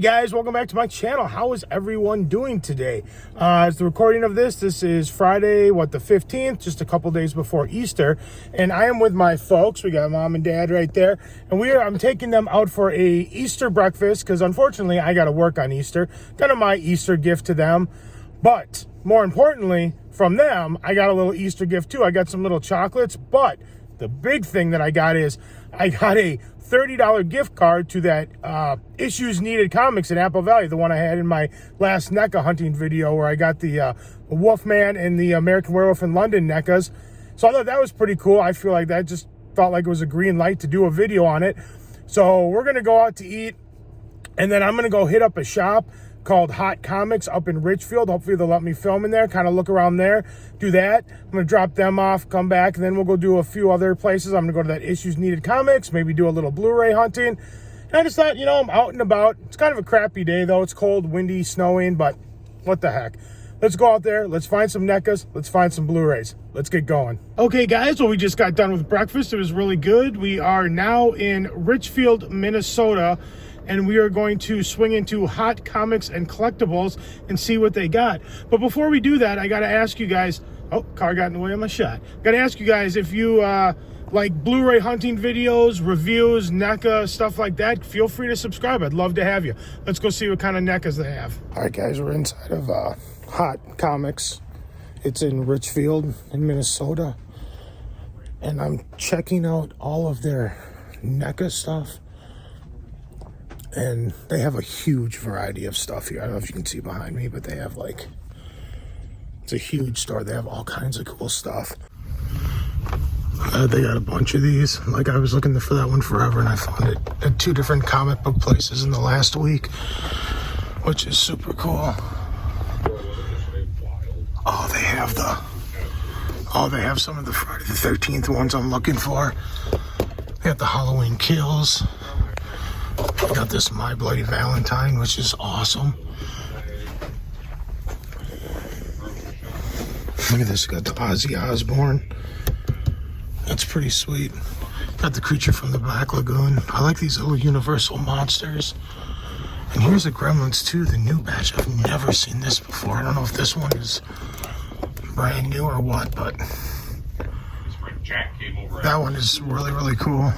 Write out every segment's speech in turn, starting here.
guys, welcome back to my channel. How is everyone doing today? As the recording of this is Friday, the 15th, just a couple days before Easter, and I am with my folks. We got mom and dad right there, and I'm taking them out for a Easter breakfast because unfortunately I got to work on Easter. Kind of my Easter gift to them, but more importantly, from them, I got a little Easter gift too. I got some little chocolates, but the big thing that I got is I got a $30 gift card to that Issues Needed comics in Apple Valley, the one I had in my last NECA hunting video where I got the Wolfman and the American Werewolf in London NECAs. So I thought that was pretty cool. I feel like that just felt like it was a green light to do a video on it. So we're going to go out to eat, and then I'm going to go hit up a shop called Hot Comics up in Richfield. Hopefully they'll let me film in there, kind of look around there, do that. I'm going to drop them off, come back, and then we'll go do a few other places. I'm going to go to that Issues Needed comics, maybe do a little Blu-ray hunting. And I just thought, you know, I'm out and about. It's kind of a crappy day, though. It's cold, windy, snowing, but what the heck. Let's go out there. Let's find some NECAs. Let's find some Blu-rays. Let's get going. Okay, guys, well, we just got done with breakfast. It was really good. We are now in Richfield, Minnesota, and we are going to swing into Hot Comics and Collectables and see what they got. But before we do that, I got to ask you guys, oh, car got in the way of my shot. Got to ask you guys if you like Blu-ray hunting videos, reviews, NECA, stuff like that, feel free to subscribe. I'd love to have you. Let's go see what kind of NECAs they have. All right, guys, we're inside of Hot Comics. It's in Richfield in Minnesota. And I'm checking out all of their NECA stuff. And they have a huge variety of stuff here. I don't know if you can see behind me, but they have it's a huge store. They have all kinds of cool stuff. They got a bunch of these. Like, I was looking for that one forever, and I found it at 2 different comic book places in the last week, which is super cool. Oh, they have some of the Friday the 13th ones I'm looking for. They have the Halloween Kills. I got this My Bloody Valentine, which is awesome. Look at this, got the Ozzy Osbourne. That's pretty sweet. Got the Creature from the Black Lagoon. I like these little Universal monsters. And here's a Gremlins 2, the new batch. I've never seen this before. I don't know if this one is brand new or what, but that one is really, really cool.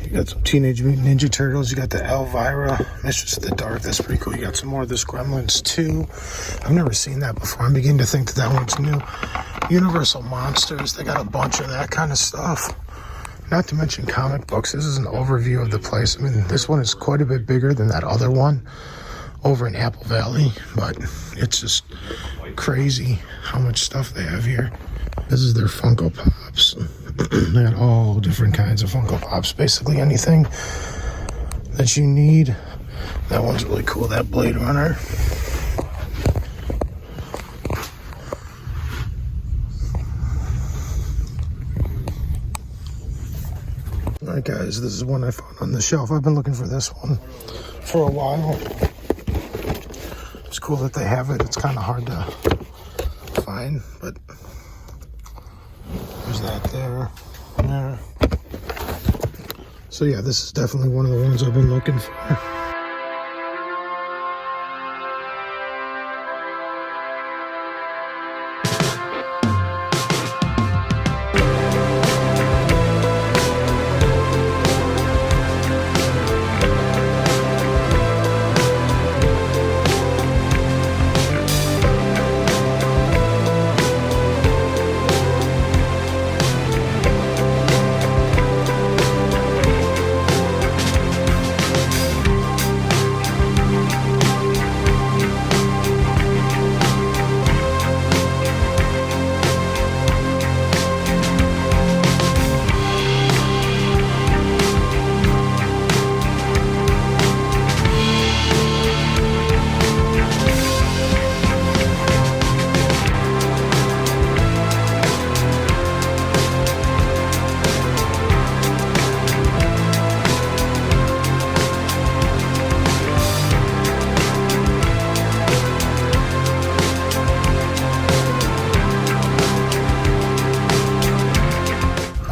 You got some Teenage Mutant Ninja Turtles. You got the Elvira, Mistress of the Dark. That's pretty cool. You got some more of this Gremlins 2. I've never seen that before. I'm beginning to think that one's new. Universal Monsters. They got a bunch of that kind of stuff. Not to mention comic books. This is an overview of the place. I mean, this one is quite a bit bigger than that other one over in Apple Valley, but it's just crazy how much stuff they have here. This is their Funko Pops. They got all different kinds of Funko Pops. Basically anything that you need. That one's really cool, that Blade Runner. Alright guys, this is one I found on the shelf. I've been looking for this one for a while. It's cool that they have it. It's kind of hard to find, but there's that there. So yeah, this is definitely one of the ones I've been looking for.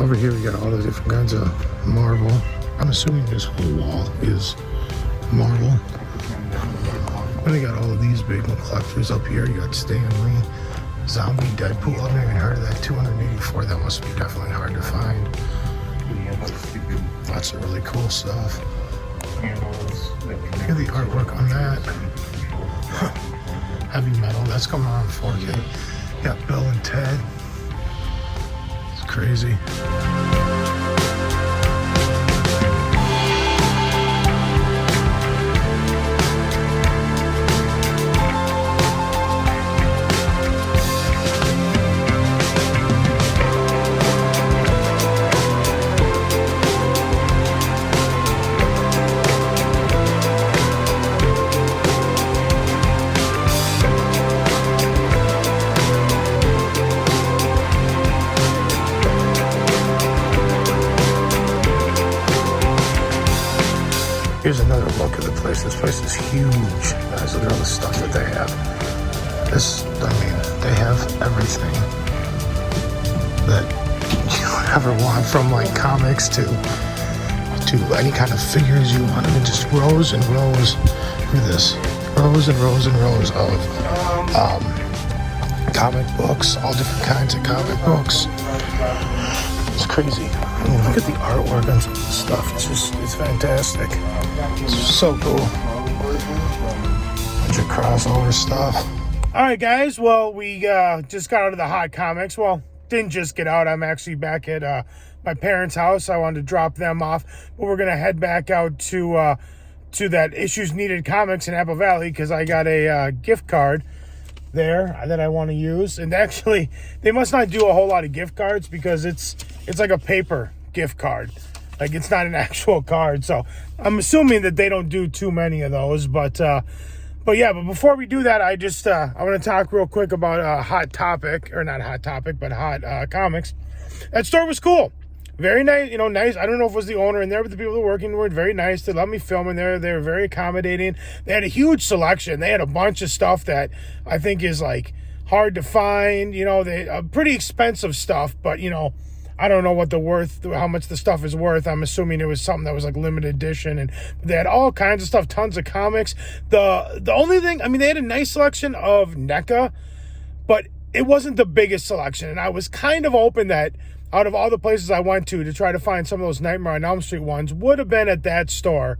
Over here we got all the different kinds of Marvel. I'm assuming this whole wall is Marvel. And they got all of these big collectors up here. You got Stanley, Zombie, Deadpool. I've never even heard of that. 284. That must be definitely hard to find. Lots of really cool stuff. Look at the artwork on that. Heavy Metal. That's coming on 4K. Got Bill and Ted. It's crazy. Here's another look at the place. This place is huge. Guys, look at all the stuff that they have. They have everything that you ever want, from like comics to any kind of figures you want. I mean, just rows and rows. Look at this. Rows and rows and rows of comic books, all different kinds of comic books. It's crazy. I mean, look at the artwork on some of the stuff. It's fantastic. It's so cool. Bunch of crossover stuff. All right, guys. Well, we just got out of the hot comics. Well, didn't just get out. I'm actually back at my parents' house. I wanted to drop them off, but we're gonna head back out to that Issues Needed Comics in Apple Valley because I got a gift card there that I want to use. And actually, they must not do a whole lot of gift cards because it's like a paper gift card. Like, it's not an actual card. So I'm assuming that they don't do too many of those. But before we do that, I want to talk real quick about Hot Topic, or not Hot Topic, but Hot Comics. That store was cool. Very nice, nice. I don't know if it was the owner in there, but the people that were working were very nice. They let me film in there. They were very accommodating. They had a huge selection. They had a bunch of stuff that I think is like hard to find. They pretty expensive stuff, but I don't know how much the stuff is worth. I'm assuming it was something that was like limited edition, and they had all kinds of stuff, tons of comics. The only thing, I mean, they had a nice selection of NECA, but it wasn't the biggest selection. And I was kind of hoping that out of all the places I went to try to find some of those Nightmare on Elm Street ones would have been at that store.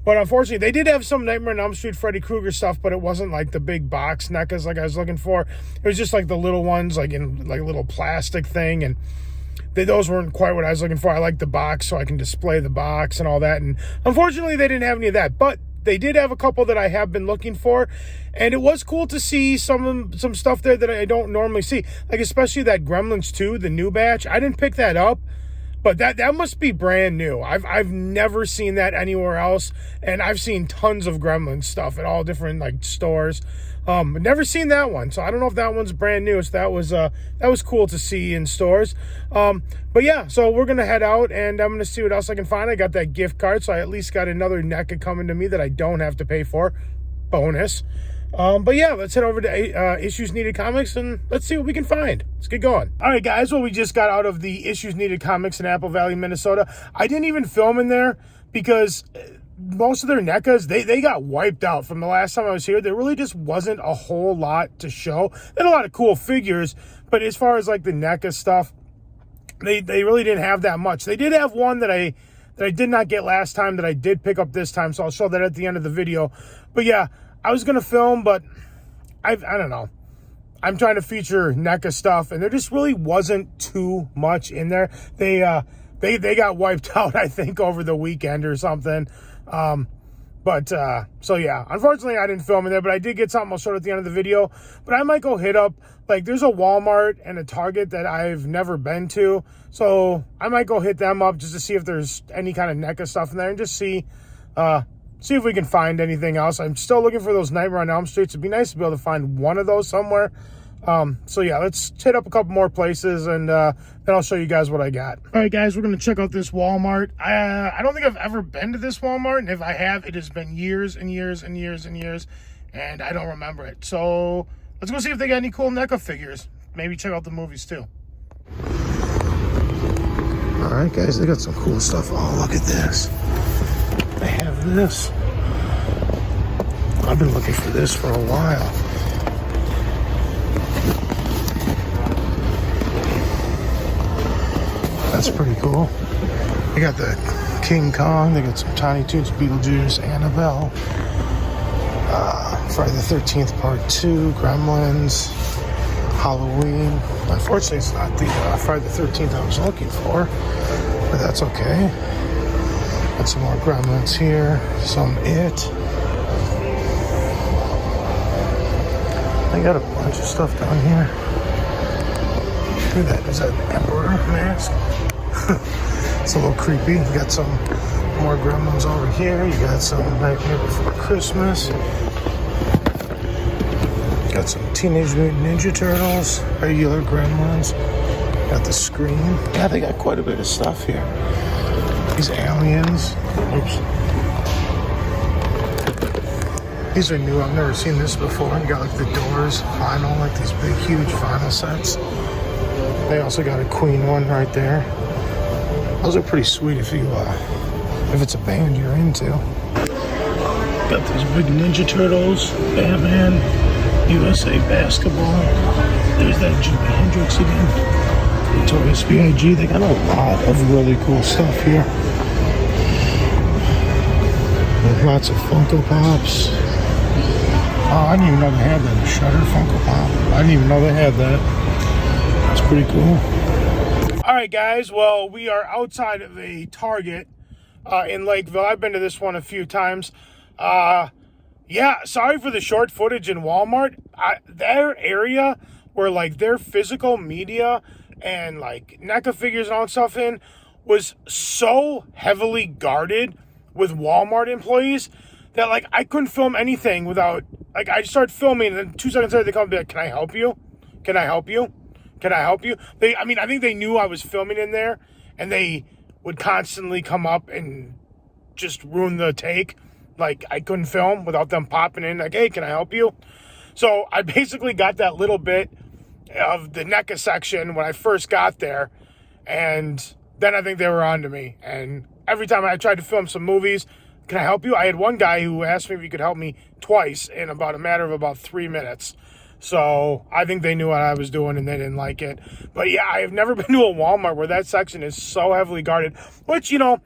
But unfortunately, they did have some Nightmare on Elm Street, Freddy Krueger stuff, but it wasn't like the big box NECAs like I was looking for. It was just like the little ones, like in like a little plastic thing, and those weren't quite what I was looking for. I like the box so I can display the box and all that. And unfortunately, they didn't have any of that. But they did have a couple that I have been looking for. And it was cool to see some stuff there that I don't normally see. Like especially that Gremlins 2, the new batch. I didn't pick that up. But that must be brand new. I've never seen that anywhere else. And I've seen tons of Gremlins stuff at all different like stores. But never seen that one. So I don't know if that one's brand new. So that was cool to see in stores. But yeah, so we're gonna head out and I'm gonna see what else I can find. I got that gift card, so I at least got another NECA coming to me that I don't have to pay for. Bonus. But yeah, let's head over to Issues Needed Comics and let's see what we can find. Let's get going. All right, guys. Well, we just got out of the Issues Needed Comics in Apple Valley, Minnesota. I didn't even film in there because most of their NECAs, they got wiped out from the last time I was here. There really just wasn't a whole lot to show. They had a lot of cool figures, but as far as like the NECA stuff, they really didn't have that much. They did have one that I did not get last time that I did pick up this time, so I'll show that at the end of the video. But yeah, I was going to film, but I don't know. I'm trying to feature NECA stuff, and there just really wasn't too much in there. They got wiped out, I think, over the weekend or something. So yeah, unfortunately, I didn't film in there, but I did get something I'll show at the end of the video. But I might go hit up, like, there's a Walmart and a Target that I've never been to. So I might go hit them up just to see if there's any kind of NECA stuff in there and just see if we can find anything else. I'm still looking for those Nightmare on Elm Streets. It'd be nice to be able to find one of those somewhere. So yeah, let's hit up a couple more places and then I'll show you guys what I got. All right, guys, we're going to check out this Walmart. I don't think I've ever been to this Walmart, and if I have, it has been years and years and years and years, and I don't remember it. So let's go see if they got any cool NECA figures. Maybe check out the movies too. All right, guys, they got some cool stuff. Oh, look at this. They have this. I've been looking for this for a while. That's pretty cool. They got the King Kong. They got some Tiny Toons, Beetlejuice, Annabelle. Friday the 13th Part 2, Gremlins, Halloween. Unfortunately, it's not the Friday the 13th I was looking for, but that's okay. Got some more Gremlins here, some It. They got a bunch of stuff down here. Look at that, is that an Emperor mask? It's a little creepy. You got some more Gremlins over here. You got some Nightmare Before Christmas. Got some Teenage Mutant Ninja Turtles, regular Gremlins. Got the Scream. Yeah, they got quite a bit of stuff here. These aliens. Oops. These are new. I've never seen this before. You got like the Doors vinyl, like these big, huge vinyl sets. They also got a Queen one right there. Those are pretty sweet if it's a band you're into. Got these big Ninja Turtles, Batman, USA Basketball. There's that Jimi Hendrix again. Notorious B.I.G. They got a lot of really cool stuff here. There's lots of Funko Pops. Oh, I didn't even know they had that. A Shudder Funko Pop. I didn't even know they had that. That's pretty cool. All right, guys. Well, we are outside of a Target in Lakeville. I've been to this one a few times. Yeah, sorry for the short footage in Walmart. Their area where like their physical media and like NECA figures and all that stuff in was so heavily guarded with Walmart employees that like I couldn't film anything without, like, I started filming and then 2 seconds later they come and be like, can I help you? Can I help you? Can I help you? I think they knew I was filming in there and they would constantly come up and just ruin the take. Like, I couldn't film without them popping in like, hey, can I help you? So I basically got that little bit of the NECA section when I first got there, and then I think they were on to me. And every time I tried to film some movies, can I help you? I had one guy who asked me if he could help me twice in about a matter of about 3 minutes. So I think they knew what I was doing and they didn't like it. But yeah, I have never been to a Walmart where that section is so heavily guarded, which, you know,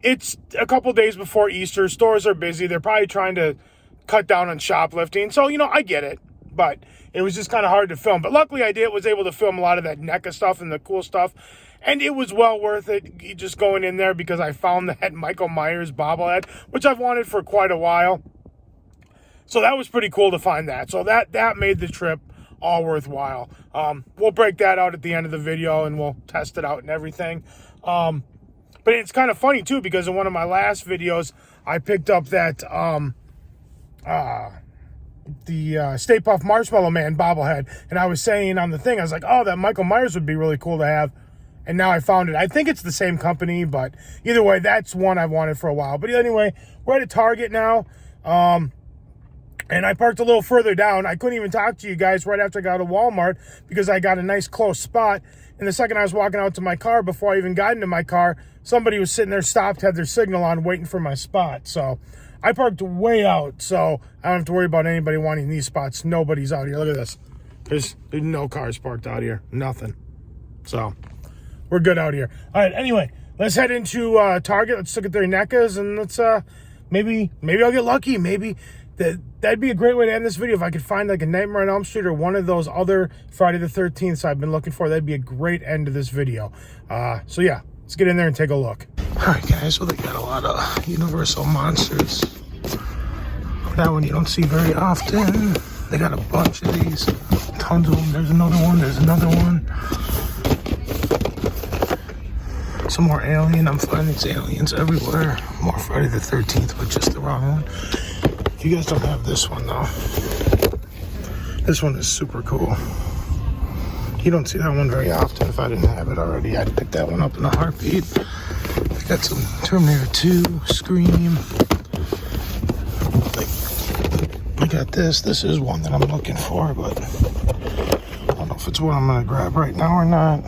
it's a couple days before Easter. Stores are busy. They're probably trying to cut down on shoplifting. So, you know, I get it. But it was just kind of hard to film. But luckily I was able to film a lot of that NECA stuff and the cool stuff. And it was well worth it just going in there because I found that Michael Myers bobblehead, which I've wanted for quite a while. So that was pretty cool to find that. So that made the trip all worthwhile. We'll break that out at the end of the video and we'll test it out and everything. But it's kind of funny, too, because in one of my last videos, I picked up that, the Stay Puft Marshmallow Man bobblehead. And I was saying on the thing, I was like, oh, that Michael Myers would be really cool to have. And now I found it. I think it's the same company, but either way, that's one I've wanted for a while. But anyway, we're at a Target now. And I parked a little further down. I couldn't even talk to you guys right after I got to Walmart because I got a nice close spot. And the second I was walking out to my car, before I even got into my car, somebody was sitting there, stopped, had their signal on, waiting for my spot. So I parked way out, so I don't have to worry about anybody wanting these spots. Nobody's out here. Look at this. There's no cars parked out here. Nothing. So we're good out here. All right, anyway, let's head into Target. Let's look at their NECAs, and let's maybe I'll get lucky. Maybe that'd be a great way to end this video if I could find like a Nightmare on Elm Street or one of those other Friday the 13th I've been looking for. That'd be a great end to this video. So yeah, let's get in there and take a look. All right, guys, so they got a lot of Universal Monsters. That one you don't see very often. They got a bunch of these, tons of them. There's another one, there's another one. Some more Alien. I'm finding these aliens everywhere. More Friday the 13th, but just the wrong one. You guys don't have this one, though. This one is super cool. You don't see that one very often. If I didn't have it already, I'd pick that one up in a heartbeat. I got some Terminator 2, Scream. I got this. This is one that I'm looking for, but I don't know if it's what I'm going to grab right now or not.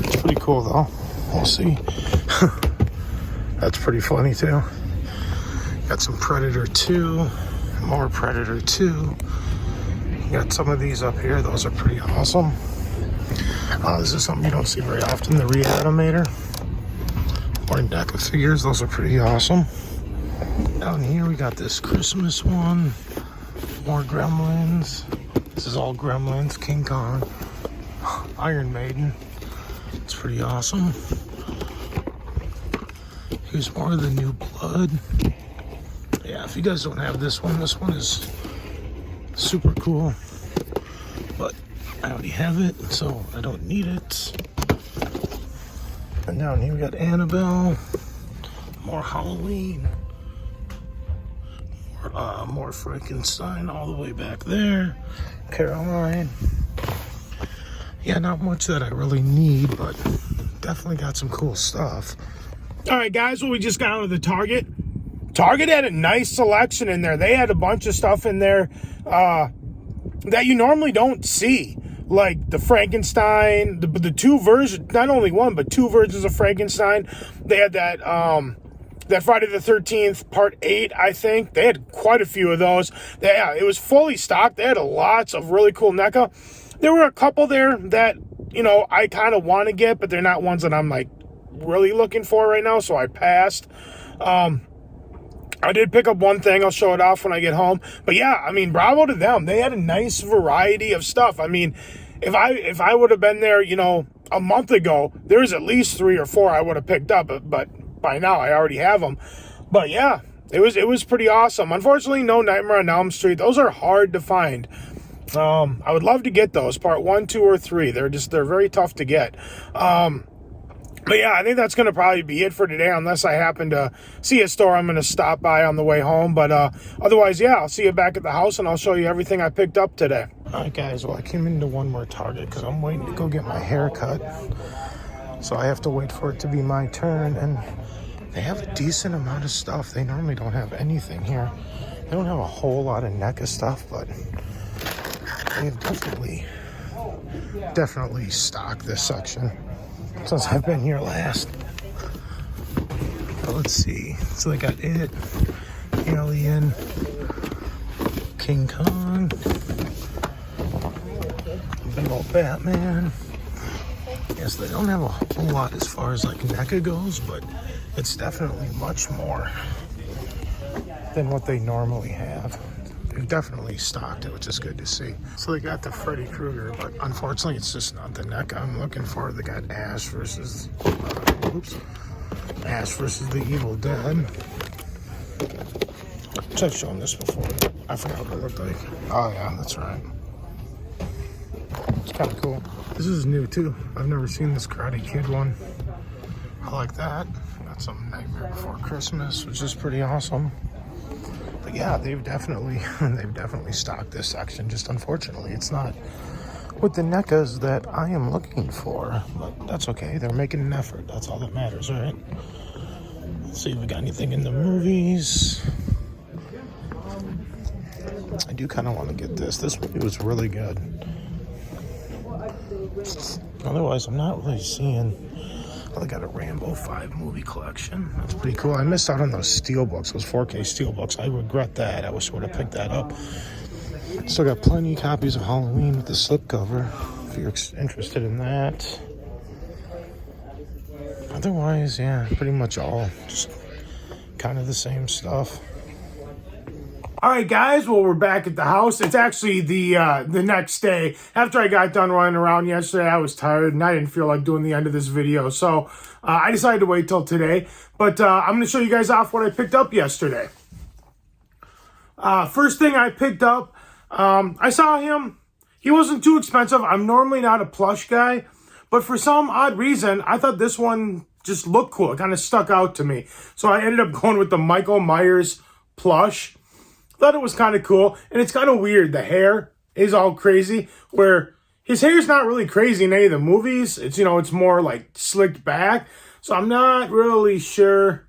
It's pretty cool, though. We'll see. That's pretty funny, too. Got some Predator 2. More Predator 2. You got some of these up here. Those are pretty awesome. This is something you don't see very often, the Reanimator. More NECA figures. Those are pretty awesome. Down here we got this Christmas one. More Gremlins. This is all Gremlins. King Kong. Iron Maiden. It's pretty awesome. Here's more of the New Blood. Yeah, if you guys don't have this one is super cool. But I already have it, so I don't need it. And down here we got Annabelle. More Halloween. More Frankenstein all the way back there. Caroline. Yeah, not much that I really need, but definitely got some cool stuff. All right, guys, well, we just got out of the Target. Target had a nice selection in there. They had a bunch of stuff in there that you normally don't see. Like the Frankenstein, the two versions, not only one, but two versions of Frankenstein. They had that Friday the 13th Part 8, I think. They had quite a few of those. Yeah, it was fully stocked. They had lots of really cool NECA. There were a couple there that, you know, I kind of want to get, but they're not ones that I'm, like, really looking for right now, so I passed. I did pick up one thing. I'll show it off when I get home. But yeah, I mean, bravo to them. They had a nice variety of stuff. I mean, if I would have been there, you know, a month ago, there was at least 3 or 4 I would have picked up. But by now, I already have them. But yeah, it was pretty awesome. Unfortunately, no Nightmare on Elm Street. Those are hard to find. I would love to get those, part 1, 2, or 3. They're very tough to get. But yeah, I think that's going to probably be it for today, unless I happen to see a store I'm going to stop by on the way home. But otherwise, yeah, I'll see you back at the house, and I'll show you everything I picked up today. All right, guys, well, I came into one more Target because I'm waiting to go get my hair cut. So I have to wait for it to be my turn, and they have a decent amount of stuff. They normally don't have anything here. They don't have a whole lot of NECA stuff, but they've definitely stocked this section since I've been here last. But let's see. So they got it, Alien, King Kong, big old Batman. Yes, they don't have a whole lot as far as like NECA goes, but it's definitely much more than what they normally have. They've definitely stocked it, which is good to see. So they got the Freddy Krueger, but unfortunately it's just not the NECA I'm looking for. They got Ash versus the Evil Dead. I've shown this before. I forgot what it looked like. Oh yeah, that's right. It's kind of cool. This is new too. I've never seen this Karate Kid one. I like that. Got some Nightmare Before Christmas, which is pretty awesome. But yeah, they've definitely stocked this section. Just unfortunately, it's not with the NECAs that I am looking for. But that's okay. They're making an effort. That's all that matters, right? Let's see if we got anything in the movies. I do kind of want to get this. This movie was really good. Otherwise, I'm not really seeing... Oh, they got a Rambo 5 movie collection. That's pretty cool. I missed out on those steelbooks, those 4K steelbooks. I regret that. I wish I would have picked that up. Still got plenty of copies of Halloween with the slipcover, if you're interested in that. Otherwise, yeah, pretty much all just kind of the same stuff. All right, guys, well, we're back at the house. It's actually the next day. After I got done running around yesterday, I was tired, and I didn't feel like doing the end of this video. So I decided to wait till today. But I'm going to show you guys off what I picked up yesterday. First thing I picked up, I saw him. He wasn't too expensive. I'm normally not a plush guy. But for some odd reason, I thought this one just looked cool. It kind of stuck out to me. So I ended up going with the Michael Myers plush. Thought it was kind of cool, and it's kind of weird. The hair is all crazy, where his hair's not really crazy in any of the movies. It's, you know, it's more like slicked back. So I'm not really sure.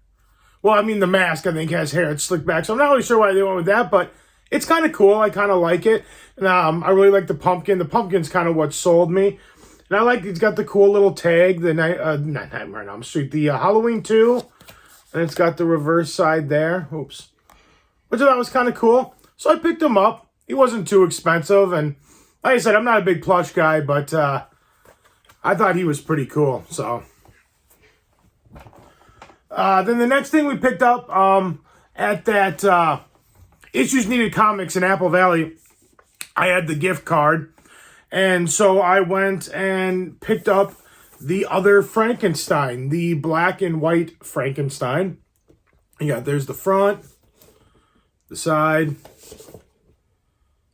Well, I mean, the mask, I think, has hair. It's slicked back. So I'm not really sure why they went with that, but it's kind of cool. I kind of like it. And I really like the pumpkin. The pumpkin's kind of what sold me. And I like, it's got the cool little tag, the Nightmare on Elm Street, the Halloween 2. And it's got the reverse side there. Oops. Which I thought was kind of cool. So I picked him up. He wasn't too expensive, and like I said, I'm not a big plush guy, but I thought he was pretty cool. So then the next thing we picked up at that Issues Needed Comics in Apple Valley, I had the gift card, and so I went and picked up the other Frankenstein, the black and white Frankenstein. Yeah, there's the front, the side,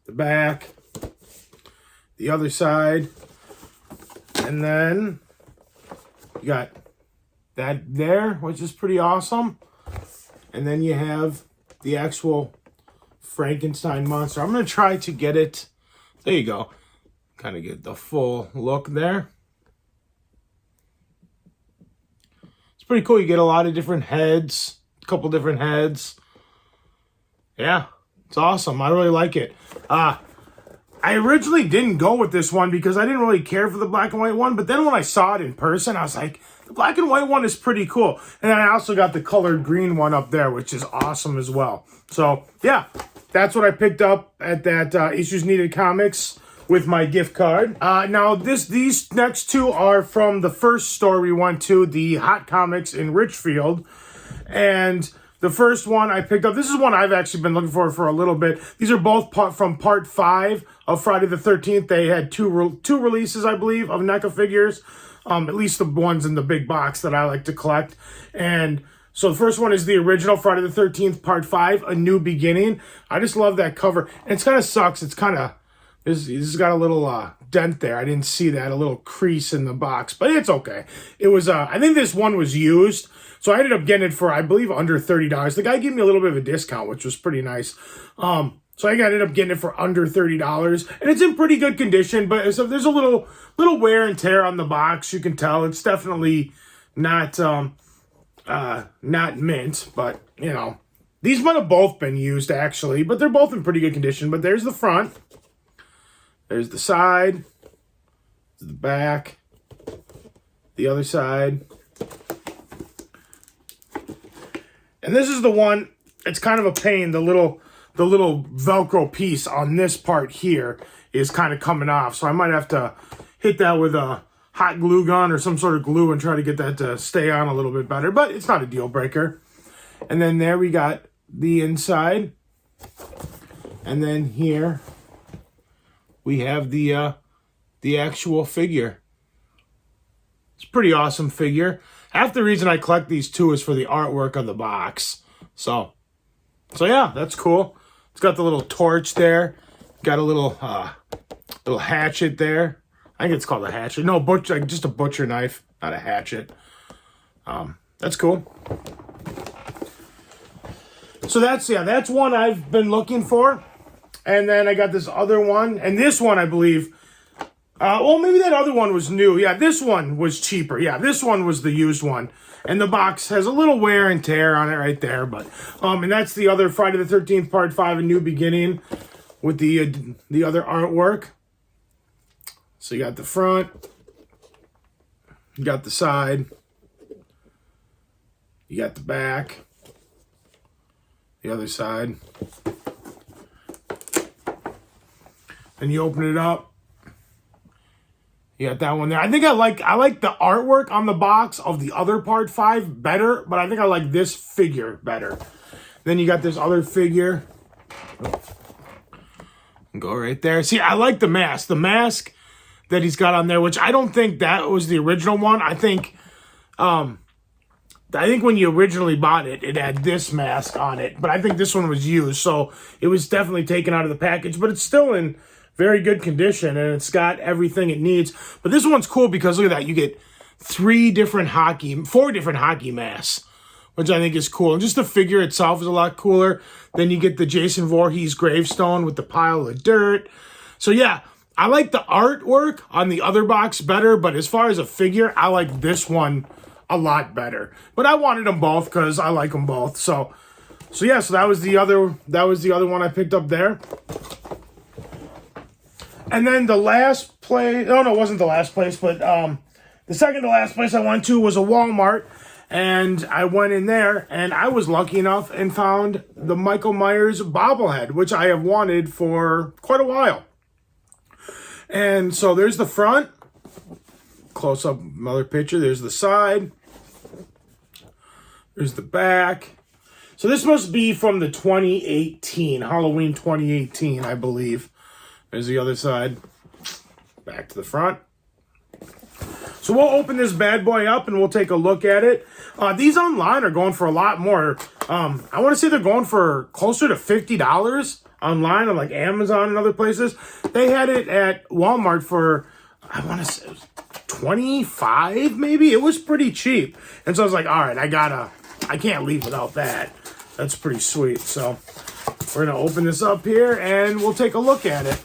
the back, the other side, and then you got that there, which is pretty awesome. And then you have the actual Frankenstein monster. I'm going to try to get it. There you go. Kind of get the full look there. It's pretty cool. You get a lot of different heads, a couple different heads. Yeah, it's awesome. I really like it. I originally didn't go with this one because I didn't really care for the black and white one. But then when I saw it in person, I was like, the black and white one is pretty cool. And then I also got the colored green one up there, which is awesome as well. So, yeah, that's what I picked up at that Issues Needed Comics with my gift card. Now, these next two are from the first store we went to, the Hot Comics in Richfield. And the first one I picked up, this is one I've actually been looking for a little bit. These are both from part 5 of Friday the 13th. They had two releases, I believe, of NECA figures. At least the ones in the big box that I like to collect. And so the first one is the original Friday the 13th, part 5, A New Beginning. I just love that cover. And it kind of sucks. It's kind of, it's got a little dent there. I didn't see that, a little crease in the box. But it's okay. It was, I think this one was used. So I ended up getting it for, I believe, under $30. The guy gave me a little bit of a discount, which was pretty nice. So I ended up getting it for under $30. And it's in pretty good condition, but so there's a little wear and tear on the box. You can tell it's definitely not mint, but, you know. These might have both been used, actually, but they're both in pretty good condition. But there's the front. There's the side. The back. The other side. And this is the one, it's kind of a pain, the little Velcro piece on this part here is kind of coming off. So I might have to hit that with a hot glue gun or some sort of glue and try to get that to stay on a little bit better. But it's not a deal breaker. And then there we got the inside. And then here we have the actual figure. It's a pretty awesome figure. Half the reason I collect these two is for the artwork on the box. So yeah, that's cool. It's got the little torch there. Got a little hatchet there. I think it's called a hatchet. No, just a butcher knife, not a hatchet. That's cool. So that's one I've been looking for. And then I got this other one. And this one, I believe, well, maybe that other one was new. Yeah, this one was cheaper. Yeah, this one was the used one. And the box has a little wear and tear on it right there. But and that's the other Friday the 13th, part 5, A New Beginning with the other artwork. So you got the front. You got the side. You got the back. The other side. And you open it up. You got that one there. I think I like the artwork on the box of the other part 5 better, but I think I like this figure better. Then you got this other figure. Go right there. See, I like the mask. The mask that he's got on there, which I don't think that was the original one. I think when you originally bought it, it had this mask on it, but I think this one was used, so it was definitely taken out of the package, but it's still in very good condition, and it's got everything it needs. But this one's cool because look at that. You get 4 different hockey masks, which I think is cool. And just the figure itself is a lot cooler. Then you get the Jason Voorhees gravestone with the pile of dirt. So yeah, I like the artwork on the other box better, but as far as a figure, I like this one a lot better. But I wanted them both because I like them both. So yeah, so that was the other one I picked up there. And then the last place, no, it wasn't the last place, but the second to last place I went to was a Walmart. And I went in there, and I was lucky enough and found the Michael Myers bobblehead, which I have wanted for quite a while. And so there's the front. Close up another picture. There's the side. There's the back. So this must be from the 2018, Halloween 2018, I believe. There's the other side. Back to the front. So we'll open this bad boy up and we'll take a look at it. These online are going for a lot more. I want to say they're going for closer to $50 online on like Amazon and other places. They had it at Walmart for, I want to say, $25 maybe. It was pretty cheap. And so I was like, all right, I can't leave without that. That's pretty sweet. So we're going to open this up here and we'll take a look at it.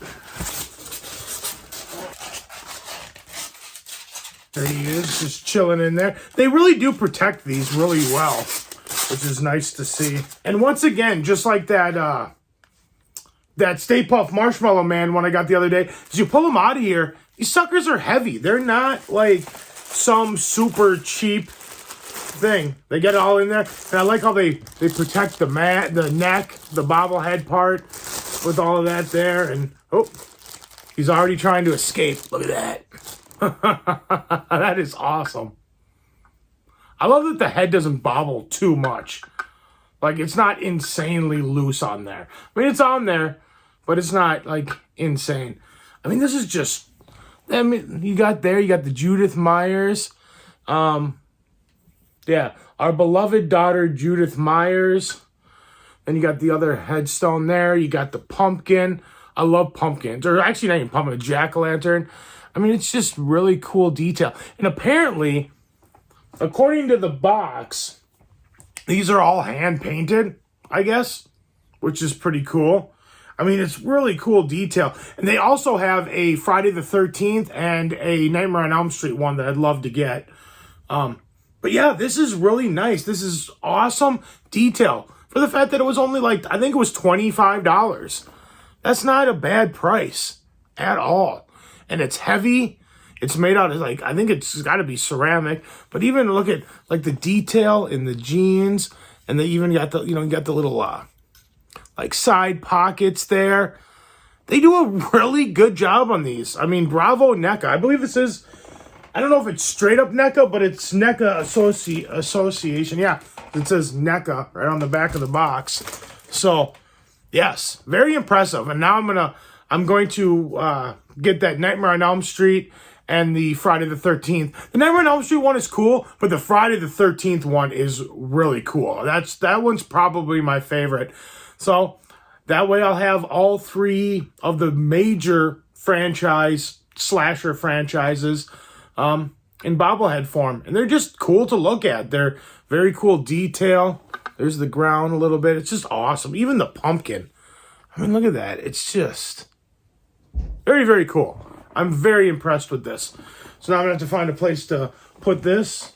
There he is, just chilling in there. They really do protect these really well, which is nice to see. And once again, just like that Stay Puft Marshmallow Man one I got the other day, as you pull them out of here, these suckers are heavy. They're not like some super cheap thing. They get it all in there. And I like how they protect the neck, the bobblehead part with all of that there. And, oh, he's already trying to escape. Look at that. That is awesome. I love that the head doesn't bobble too much. Like, it's not insanely loose on there. I mean, it's on there, but it's not, like, insane. I mean, this is just... I mean, you got the Judith Myers. Yeah, our beloved daughter, Judith Myers. Then you got the other headstone there. You got the pumpkin. I love pumpkins. Or actually, not even pumpkin, a jack-o'-lantern. I mean, it's just really cool detail. And apparently, according to the box, these are all hand-painted, I guess, which is pretty cool. I mean, it's really cool detail. And they also have a Friday the 13th and a Nightmare on Elm Street one that I'd love to get. But yeah, this is really nice. This is awesome detail. For the fact that it was only like, I think it was $25. That's not a bad price at all. And it's heavy. It's made out of like, I think it's got to be ceramic. But even look at like the detail in the jeans. And they even got the, you got the little like side pockets there. They do a really good job on these. I mean, bravo NECA. I believe this is, I don't know if it's straight up NECA, but it's NECA Association. Yeah, it says NECA right on the back of the box. So, yes, very impressive. And now I'm going to get that Nightmare on Elm Street and the Friday the 13th. The Nightmare on Elm Street one is cool, but the Friday the 13th one is really cool. That one's probably my favorite. So that way I'll have all three of the major slasher franchises in bobblehead form. And they're just cool to look at. They're very cool detail. There's the ground a little bit. It's just awesome. Even the pumpkin. I mean, look at that. It's just very, very cool. I'm very impressed with this. So now I'm going to have to find a place to put this.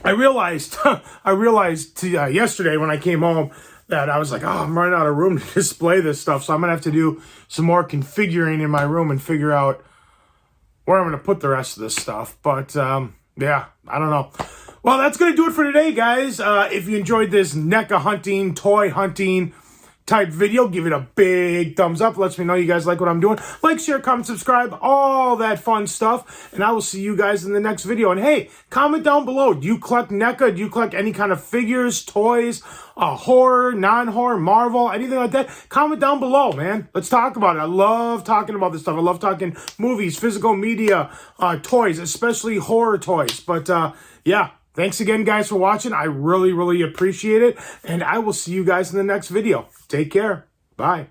I realized yesterday when I came home that I was like, oh, I'm running out of room to display this stuff. So I'm going to have to do some more configuring in my room and figure out where I'm going to put the rest of this stuff. But, yeah, I don't know. Well, that's going to do it for today, guys. If you enjoyed this NECA hunting, toy hunting type video, give it a big thumbs up. Lets me know you guys like what I'm doing. Like, share, comment, subscribe, all that fun stuff. And I will see you guys in the next video. And hey, comment down below. Do you collect NECA? Do you collect any kind of figures, toys, horror, non-horror, Marvel, anything like that? Comment down below, man. Let's talk about it. I love talking about this stuff. I love talking movies, physical media, toys, especially horror toys. But yeah. Thanks again, guys, for watching. I really, really appreciate it. And I will see you guys in the next video. Take care. Bye.